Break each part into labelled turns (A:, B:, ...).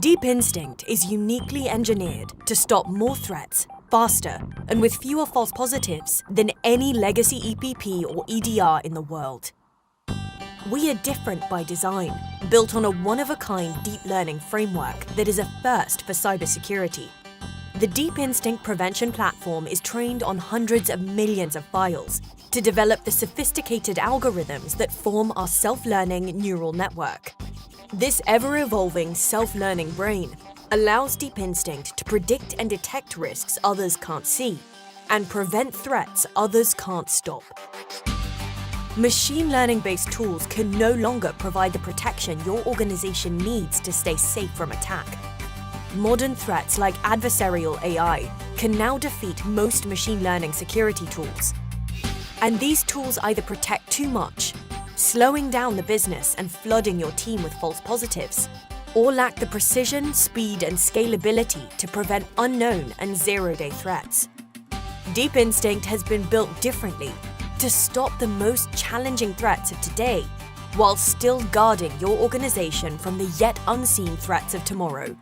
A: Deep Instinct is uniquely engineered to stop more threats, faster, and with fewer false positives than any legacy EPP or EDR in the world. We are different by design, built on a one-of-a-kind deep learning framework that is a first for cybersecurity. The Deep Instinct prevention platform is trained on hundreds of millions of files to develop the sophisticated algorithms that form our self-learning neural network. This ever-evolving self-learning brain allows Deep Instinct to predict and detect risks others can't see and prevent threats others can't stop. Machine learning-based tools can no longer provide the protection your organization needs to stay safe from attack. Modern threats like adversarial AI can now defeat most machine learning security tools. And these tools either protect too much, slowing down the business and flooding your team with false positives, or lack the precision, speed, and scalability to prevent unknown and zero-day threats. Deep Instinct has been built differently to stop the most challenging threats of today while still guarding your organization from the yet unseen threats of tomorrow.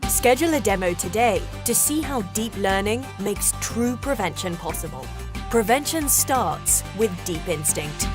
A: Schedule a demo today to see how deep learning makes true prevention possible. Prevention starts with Deep Instinct.